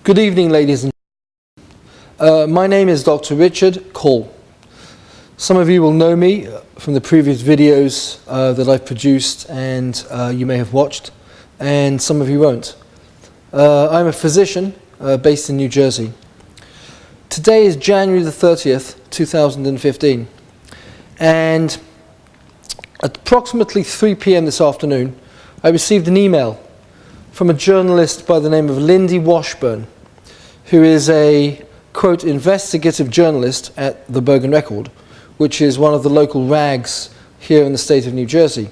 Good evening, ladies and gentlemen. My name is Dr. Richard Kaul. Some of you will know me from the previous videos that I've produced and you may have watched, and some of you won't. I'm a physician based in New Jersey. Today is January the 30th, 2015, and at approximately 3 p.m. this afternoon, I received an email from a journalist by the name of Lindy Washburn, who is a, quote, investigative journalist at the Bergen Record, which is one of the local rags here in the state of New Jersey.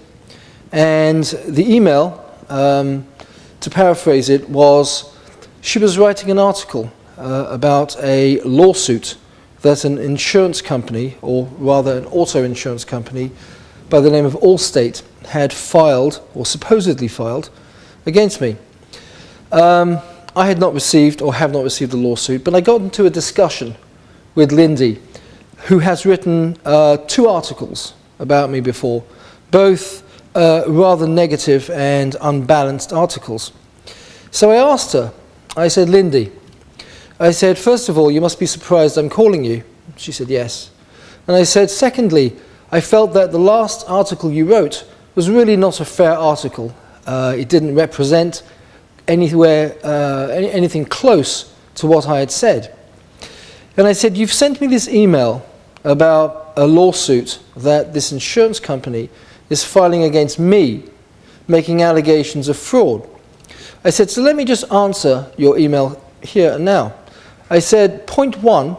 And the email, to paraphrase it, was she was writing an article about a lawsuit that an insurance company, or rather an auto insurance company by the name of Allstate, had filed, or supposedly filed, against me. I had not received or have not received a lawsuit, but I got into a discussion with Lindy, who has written 2 articles about me before, both rather negative and unbalanced articles. So I asked her, I said, Lindy, I said, first of all, you must be surprised I'm calling you. She said, yes. And I said, secondly, I felt that the last article you wrote was really not a fair article. It didn't represent anything close to what I had said. And I said, you've sent me this email about a lawsuit that this insurance company is filing against me, making allegations of fraud. I said, so let me just answer your email here and now. I said, point 1,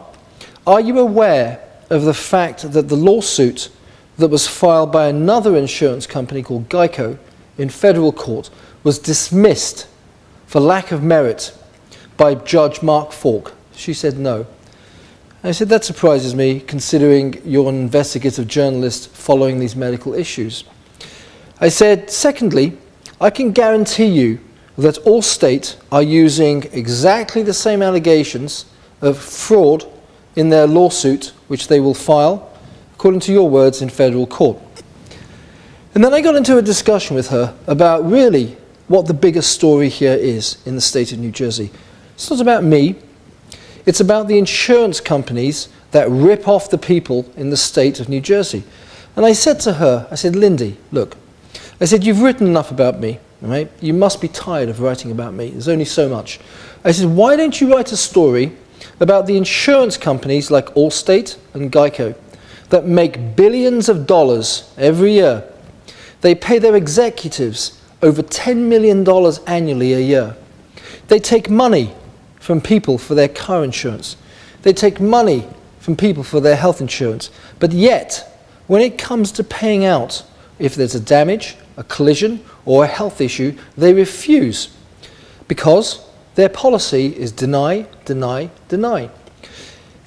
are you aware of the fact that the lawsuit that was filed by another insurance company called Geico in federal court was dismissed for lack of merit by Judge Mark Falk? She said no. I said, that surprises me, considering you're an investigative journalist following these medical issues. I said, secondly, I can guarantee you that Allstate are using exactly the same allegations of fraud in their lawsuit, which they will file, according to your words, in federal court. And then I got into a discussion with her about really what the biggest story here is in the state of New Jersey. It's not about me. It's about the insurance companies that rip off the people in the state of New Jersey. And I said to her, I said, Lindy, look, I said, you've written enough about me, right? You must be tired of writing about me. There's only so much. I said, why don't you write a story about the insurance companies like Allstate and Geico that make billions of dollars every year? They pay their executives over $10 million annually a year. They take money from people for their car insurance. They take money from people for their health insurance. But yet, when it comes to paying out, if there's a damage, a collision, or a health issue, they refuse because their policy is deny, deny, deny.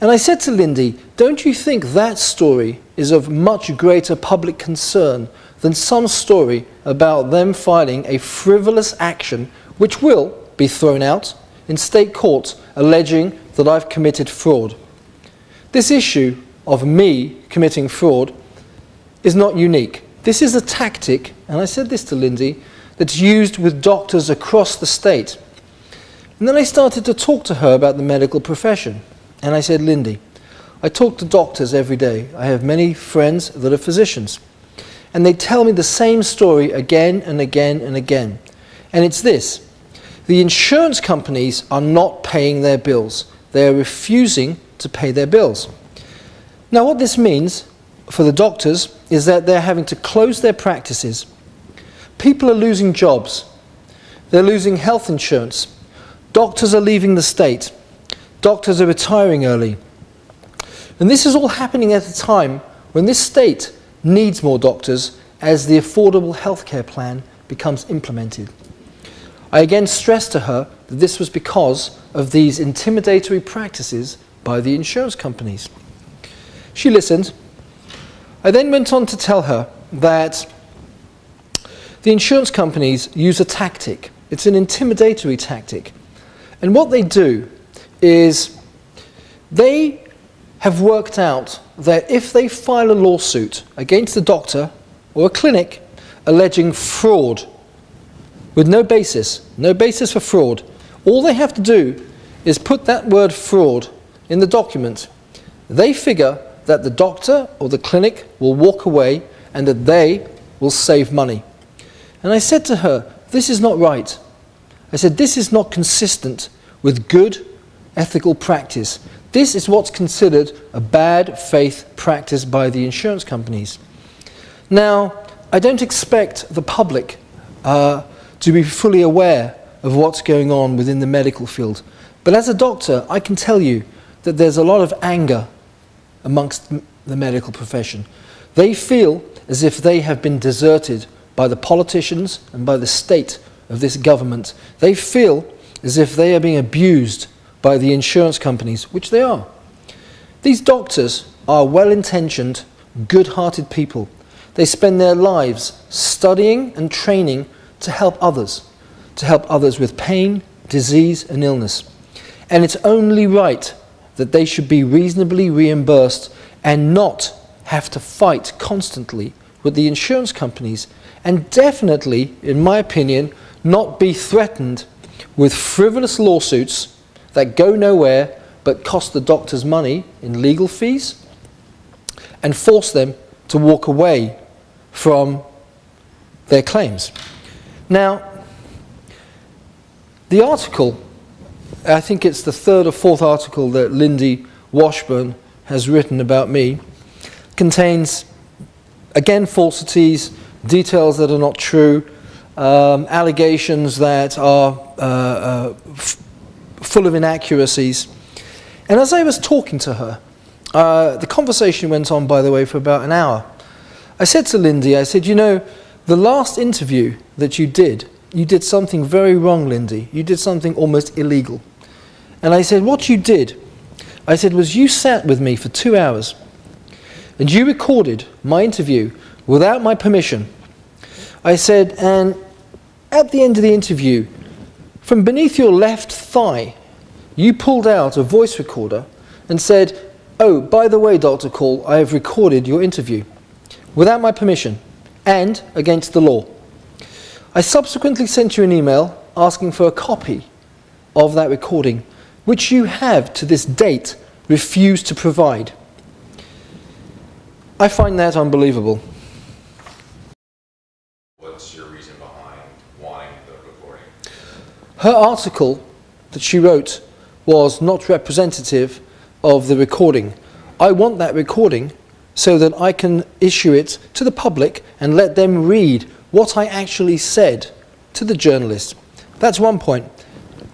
And I said to Lindy, don't you think that story is of much greater public concern than some story about them filing a frivolous action which will be thrown out in state court alleging that I've committed fraud? This issue of me committing fraud is not unique. This is a tactic, and I said this to Lindy, that's used with doctors across the state. And then I started to talk to her about the medical profession. And I said, Lindy, I talk to doctors every day. I have many friends that are physicians. And they tell me the same story again and again and again. And it's this: the insurance companies are not paying their bills. They are refusing to pay their bills. Now what this means for the doctors is that they're having to close their practices. People are losing jobs. They're losing health insurance. Doctors are leaving the state. Doctors are retiring early. And this is all happening at a time when this state needs more doctors as the Affordable Healthcare Plan becomes implemented. I again stressed to her that this was because of these intimidatory practices by the insurance companies. She listened. I then went on to tell her that the insurance companies use a tactic. It's an intimidatory tactic. And what they do is they have worked out that if they file a lawsuit against a doctor or a clinic alleging fraud with no basis for fraud, all they have to do is put that word fraud in the document. They figure that the doctor or the clinic will walk away and that they will save money. And I said to her, this is not right. I said, this is not consistent with good ethical practice. This is what's considered a bad faith practice by the insurance companies. Now, I don't expect the public to be fully aware of what's going on within the medical field. But as a doctor, I can tell you that there's a lot of anger amongst the medical profession. They feel as if they have been deserted by the politicians and by the state of this government. They feel as if they are being abused by the insurance companies, which they are. These doctors are well-intentioned, good-hearted people. They spend their lives studying and training to help others with pain, disease, and illness. And it's only right that they should be reasonably reimbursed and not have to fight constantly with the insurance companies, and definitely, in my opinion, not be threatened with frivolous lawsuits that go nowhere but cost the doctors money in legal fees and force them to walk away from their claims. Now, the article, I think it's the third or fourth article that Lindy Washburn has written about me, contains, again, falsities, details that are not true, allegations that are full of inaccuracies. And as I was talking to her, the conversation went on, by the way, for about an hour. I said to Lindy, I said, you know, the last interview that you did something very wrong, Lindy. You did something almost illegal. And I said, what you did, I said, was you sat with me for 2 hours and you recorded my interview without my permission. I said, and at the end of the interview, from beneath your left thigh, you pulled out a voice recorder and said, oh, by the way, Dr. Kaul, I have recorded your interview without my permission and against the law. I subsequently sent you an email asking for a copy of that recording, which you have to this date refused to provide. I find that unbelievable. What's your reason behind wanting the recording? Her article that she wrote was not representative of the recording. I want that recording so that I can issue it to the public and let them read what I actually said to the journalist. That's one point.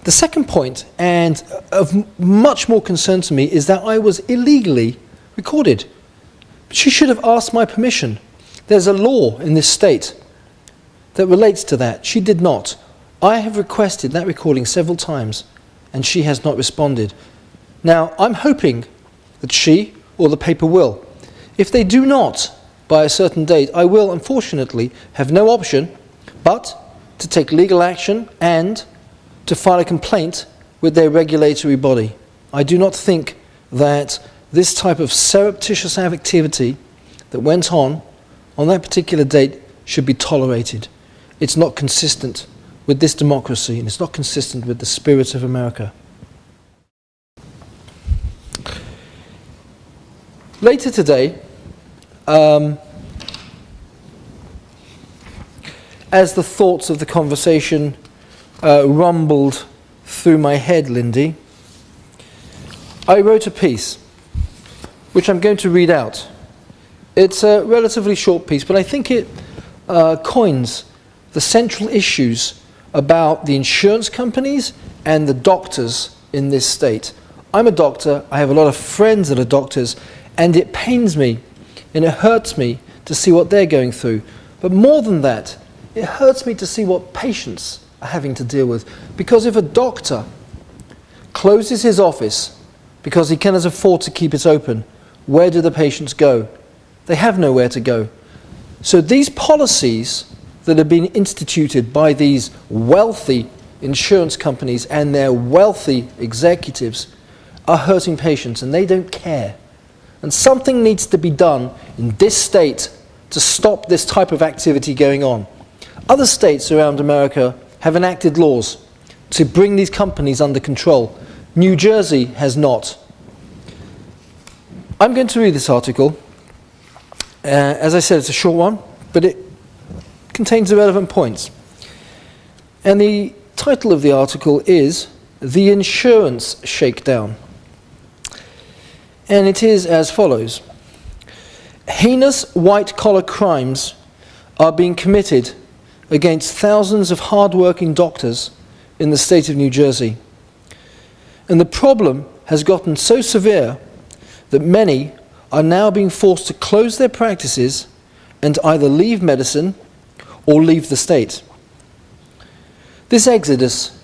The second point, and of much more concern to me, is that I was illegally recorded. She should have asked my permission. There's a law in this state that relates to that. She did not. I have requested that recording several times, and she has not responded. Now, I'm hoping that she or the paper will. If they do not, by a certain date, I will, unfortunately, have no option but to take legal action and to file a complaint with their regulatory body. I do not think that this type of surreptitious activity that went on that particular date should be tolerated. It's not consistent with this democracy, and it's not consistent with the spirit of America. Later today, as the thoughts of the conversation rumbled through my head, Lindy, I wrote a piece, which I'm going to read out. It's a relatively short piece, but I think it coins the central issues about the insurance companies and the doctors in this state. I'm a doctor, I have a lot of friends that are doctors, and it pains me and it hurts me to see what they're going through. But more than that, it hurts me to see what patients are having to deal with. Because if a doctor closes his office because he cannot afford to keep it open, where do the patients go? They have nowhere to go. So these policies that have been instituted by these wealthy insurance companies and their wealthy executives are hurting patients, and they don't care. And something needs to be done in this state to stop this type of activity going on. Other states around America have enacted laws to bring these companies under control. New Jersey has not. I'm going to read this article. As I said, it's a short one, but it contains the relevant points. And the title of the article is The Insurance Shakedown. And it is as follows. Heinous white-collar crimes are being committed against thousands of hard-working doctors in the state of New Jersey. And the problem has gotten so severe that many are now being forced to close their practices and either leave medicine or leave the state. This exodus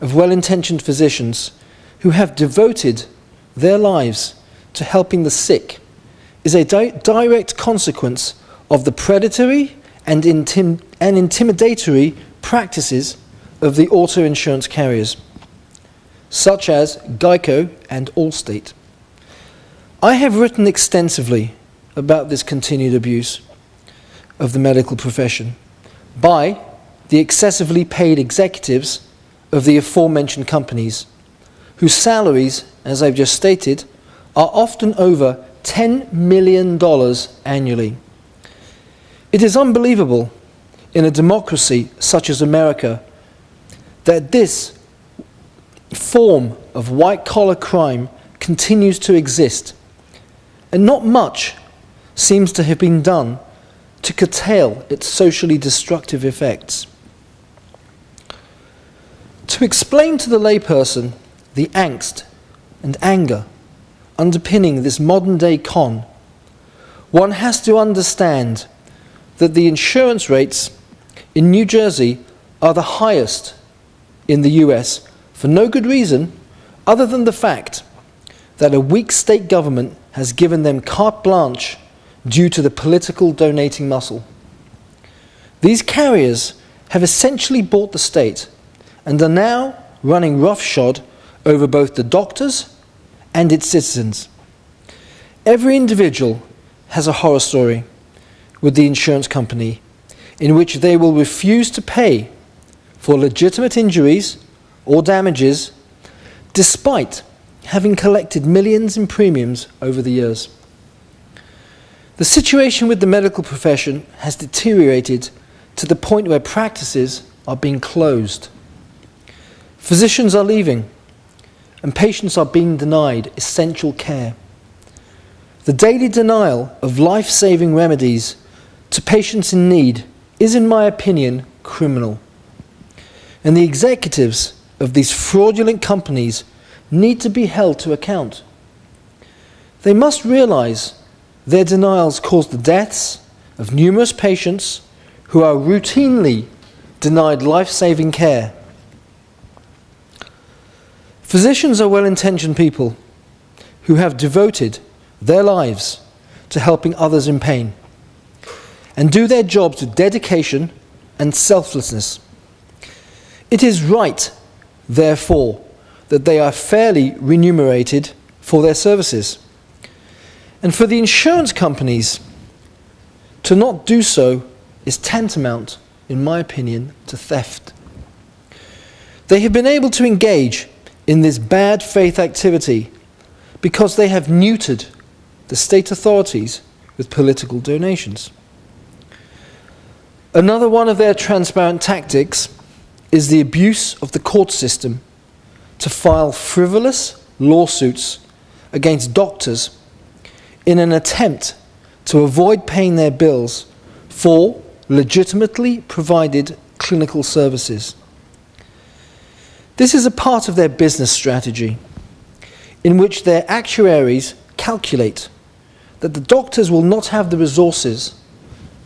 of well-intentioned physicians who have devoted their lives to helping the sick is a direct consequence of the predatory and intimidatory practices of the auto insurance carriers, such as Geico and Allstate. I have written extensively about this continued abuse of the medical profession by the excessively paid executives of the aforementioned companies, whose salaries, as I've just stated, are often over $10 million annually. It is unbelievable in a democracy such as America that this form of white-collar crime continues to exist, and not much seems to have been done to curtail its socially destructive effects. To explain to the layperson the angst and anger underpinning this modern-day con, one has to understand that the insurance rates in New Jersey are the highest in the US for no good reason other than the fact that a weak state government has given them carte blanche due to the political donating muscle. These carriers have essentially bought the state and are now running roughshod over both the doctors and its citizens. Every individual has a horror story with the insurance company in which they will refuse to pay for legitimate injuries or damages despite having collected millions in premiums over the years. The situation with the medical profession has deteriorated to the point where practices are being closed. Physicians are leaving, and patients are being denied essential care. The daily denial of life-saving remedies to patients in need is, in my opinion, criminal. And the executives of these fraudulent companies need to be held to account. They must realize their denials caused the deaths of numerous patients who are routinely denied life-saving care. Physicians are well-intentioned people who have devoted their lives to helping others in pain and do their jobs with dedication and selflessness. It is right, therefore, that they are fairly remunerated for their services. And for the insurance companies to not do so is tantamount, in my opinion, to theft. They have been able to engage in this bad faith activity because they have neutered the state authorities with political donations. Another one of their transparent tactics is the abuse of the court system to file frivolous lawsuits against doctors in an attempt to avoid paying their bills for legitimately provided clinical services. This is a part of their business strategy, in which their actuaries calculate that the doctors will not have the resources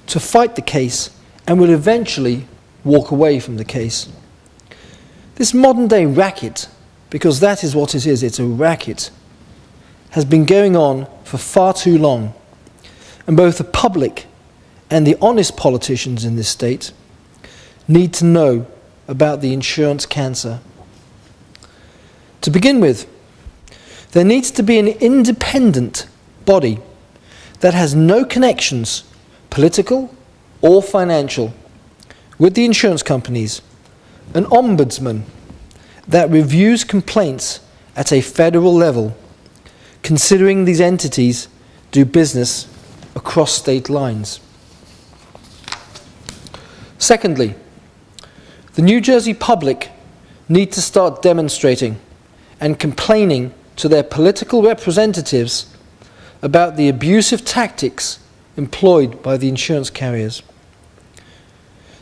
to fight the case and will eventually walk away from the case. This modern-day racket, because that is what it is, it's a racket, has been going on for far too long, and both the public and the honest politicians in this state need to know about the insurance cancer. To begin with, there needs to be an independent body that has no connections, political or financial, with the insurance companies, an ombudsman that reviews complaints at a federal level, considering these entities do business across state lines. Secondly, the New Jersey public need to start demonstrating and complaining to their political representatives about the abusive tactics employed by the insurance carriers.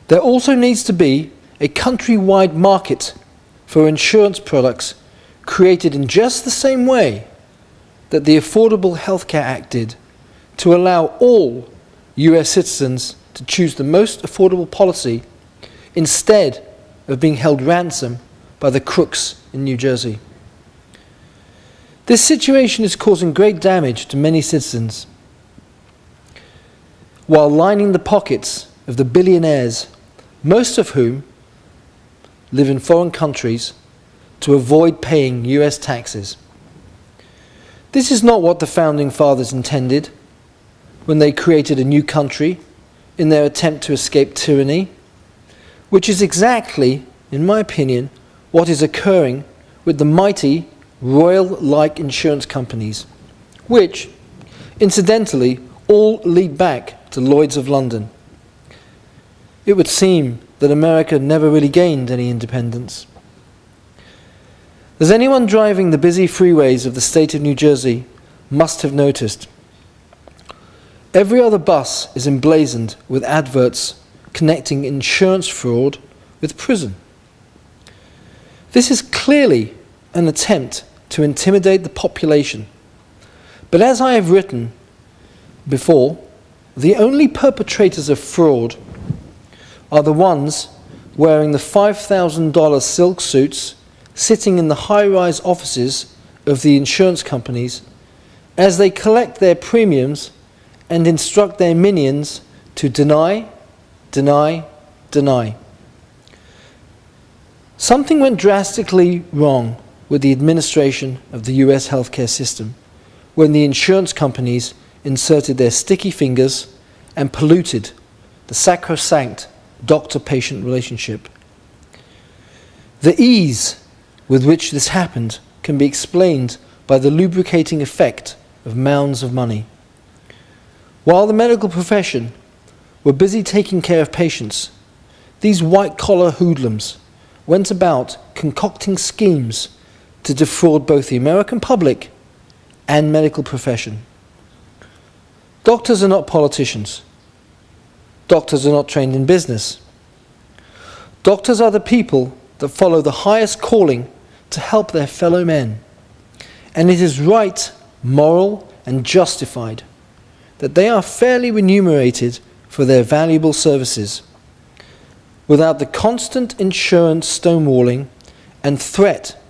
There also needs to be a countrywide market for insurance products created in just the same way that the Affordable Health Care Act did, to allow all US citizens to choose the most affordable policy instead of being held ransom by the crooks in New Jersey. This situation is causing great damage to many citizens, while lining the pockets of the billionaires, most of whom live in foreign countries to avoid paying US taxes. This is not what the Founding Fathers intended when they created a new country in their attempt to escape tyranny, which is exactly, in my opinion, what is occurring with the mighty royal-like insurance companies, which, incidentally, all lead back to Lloyd's of London. It would seem that America never really gained any independence. As anyone driving the busy freeways of the state of New Jersey must have noticed, every other bus is emblazoned with adverts connecting insurance fraud with prison. This is clearly an attempt to intimidate the population. But as I have written before, the only perpetrators of fraud are the ones wearing the $5,000 silk suits sitting in the high-rise offices of the insurance companies as they collect their premiums and instruct their minions to deny, deny, deny. Something went drastically wrong with the administration of the US healthcare system when the insurance companies inserted their sticky fingers and polluted the sacrosanct doctor-patient relationship. The ease with which this happened can be explained by the lubricating effect of mounds of money. While the medical profession were busy taking care of patients, these white-collar hoodlums went about concocting schemes to defraud both the American public and medical profession. Doctors are not politicians. Doctors are not trained in business. Doctors are the people that follow the highest calling to help their fellow men. And it is right, moral, and justified that they are fairly remunerated for their valuable services, without the constant insurance stonewalling and threat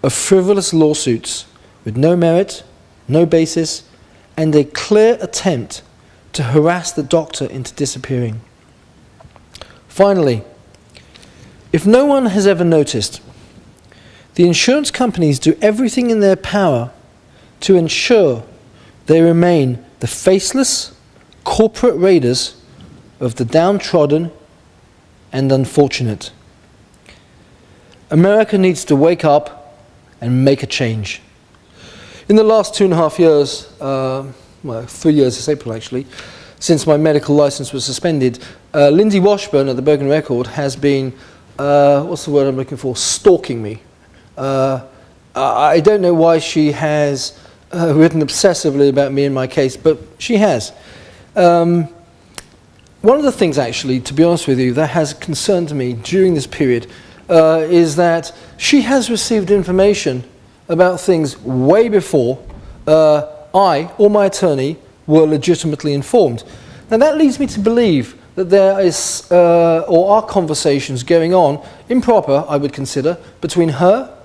of frivolous lawsuits with no merit, no basis, and a clear attempt to harass the doctor into disappearing. Finally, if no one has ever noticed, the insurance companies do everything in their power to ensure they remain the faceless corporate raiders of the downtrodden and unfortunate. America needs to wake up and make a change. In the last 2.5 years, 3 years this April actually, since my medical license was suspended, Lindy Washburn at the Bergen Record has been, what's the word I'm looking for, stalking me. I don't know why she has written obsessively about me and my case, but she has. One of the things actually, to be honest with you, that has concerned me during this period is that she has received information about things way before I or my attorney were legitimately informed. Now that leads me to believe that there is or are conversations going on, improper I would consider, between her,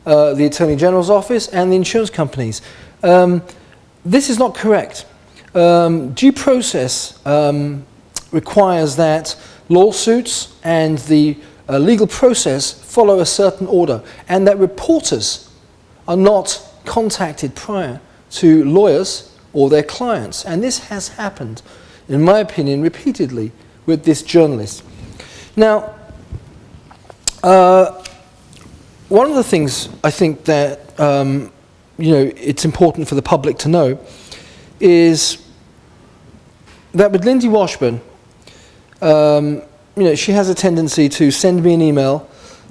the Attorney General's office and the insurance companies. This is not correct. Due process requires that lawsuits and the legal process follow a certain order, and that reporters are not contacted prior to lawyers or their clients. And this has happened, in my opinion, repeatedly with this journalist. Now, one of the things I think that it's important for the public to know is that with Lindy Washburn, she has a tendency to send me an email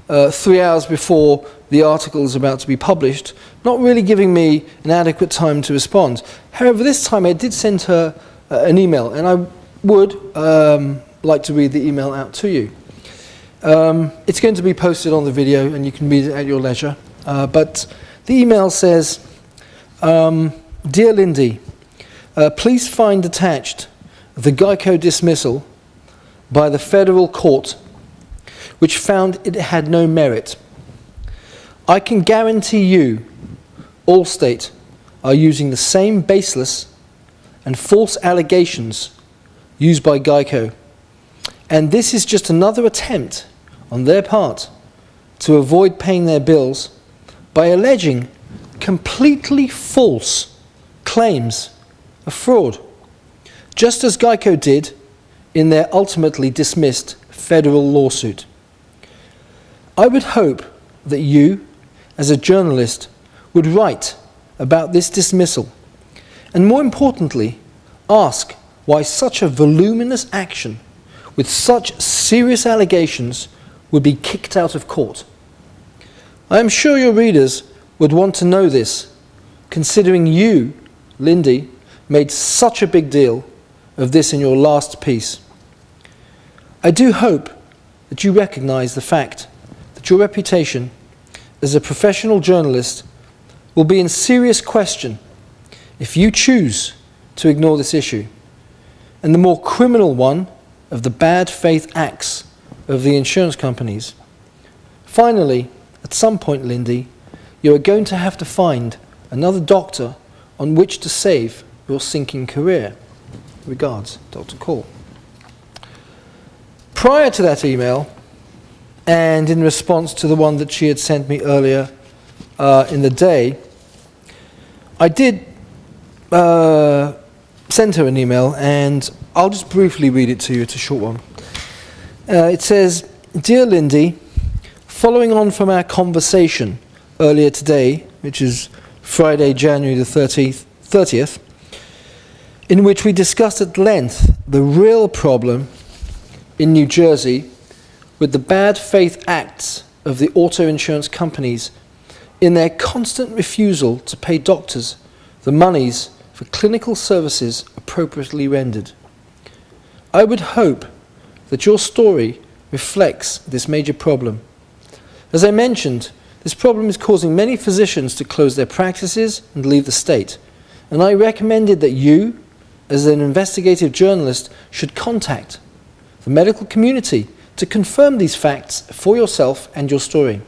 3 hours before the article is about to be published, not really giving me an adequate time to respond. However, this time I did send her an email, and I would like to read the email out to you. It's going to be posted on the video, and you can read it at your leisure. But the email says, "Dear Lindy, please find attached the Geico dismissal by the federal court, which found it had no merit. I can guarantee you Allstate are using the same baseless and false allegations used by Geico, and this is just another attempt on their part to avoid paying their bills by alleging completely false claims of fraud, just as Geico did in their ultimately dismissed federal lawsuit. I would hope that you, as a journalist, would write about this dismissal, and more importantly, ask why such a voluminous action with such serious allegations would be kicked out of court. I am sure your readers would want to know this, considering you, Lindy, made such a big deal of this in your last piece. I do hope that you recognize the fact that your reputation as a professional journalist will be in serious question if you choose to ignore this issue, and the more criminal one of the bad faith acts of the insurance companies. Finally, at some point, Lindy, you are going to have to find another doctor on which to save your sinking career. Regards, Dr. Kaul." Prior to that email, and in response to the one that she had sent me earlier in the day, I did send her an email, and I'll just briefly read it to you. It's a short one. It says, "Dear Lindy, following on from our conversation earlier today, which is Friday, January the 30th, in which we discussed at length the real problem in New Jersey with the bad faith acts of the auto insurance companies in their constant refusal to pay doctors the monies for clinical services appropriately rendered. I would hope that your story reflects this major problem. As I mentioned, this problem is causing many physicians to close their practices and leave the state, and I recommended that you, as an investigative journalist, should contact the medical community to confirm these facts for yourself and your story.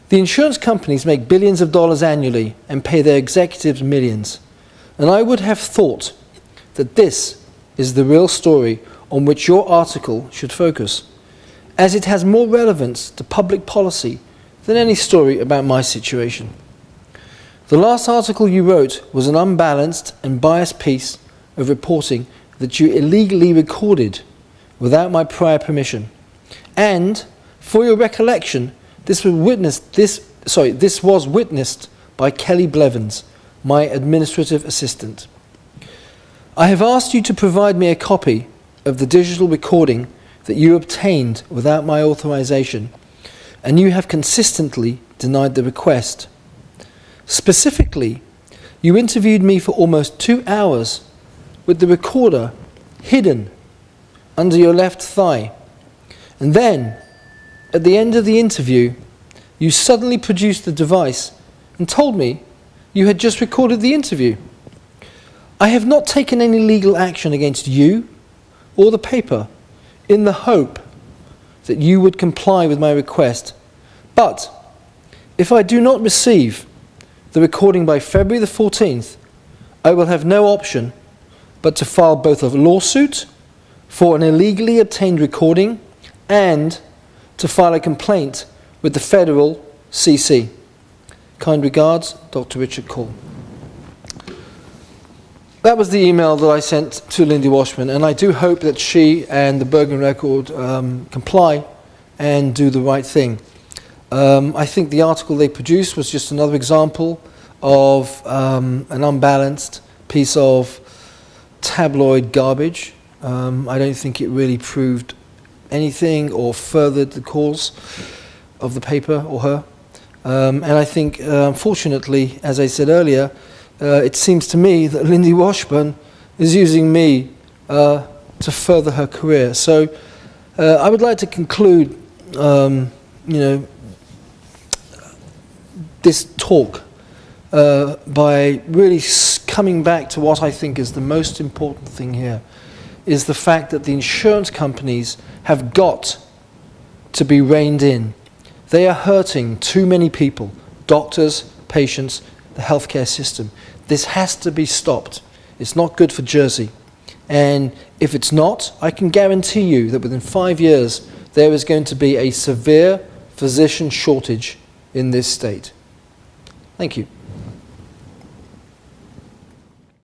The insurance companies make billions of dollars annually and pay their executives millions, and I would have thought that this is the real story on which your article should focus, as it has more relevance to public policy than any story about my situation. The last article you wrote was an unbalanced and biased piece of reporting that you illegally recorded without my prior permission. And, for your recollection, this was witnessed by Kelly Blevins, my administrative assistant. I have asked you to provide me a copy of the digital recording that you obtained without my authorization, and you have consistently denied the request. Specifically, you interviewed me for almost 2 hours with the recorder hidden under your left thigh, and then, at the end of the interview, you suddenly produced the device and told me you had just recorded the interview. I have not taken any legal action against you or the paper in the hope that you would comply with my request, but if I do not receive the recording by February the 14th, I will have no option but to file both a lawsuit for an illegally obtained recording and to file a complaint with the federal CC. Kind regards, Dr. Richard Kaul." That was the email that I sent to Lindy Washburn, and I do hope that she and the Bergen Record comply and do the right thing. I think the article they produced was just another example of an unbalanced piece of tabloid garbage. I don't think it really proved anything or furthered the cause of the paper or her. And I think, unfortunately, as I said earlier, it seems to me that Lindy Washburn is using me to further her career. So I would like to conclude, this talk by really coming back to what I think is the most important thing here, is the fact that the insurance companies have got to be reined in. They are hurting too many people, doctors, patients, the healthcare system. This has to be stopped. It's not good for Jersey. And if it's not, I can guarantee you that within 5 years, there is going to be a severe physician shortage in this state. Thank you.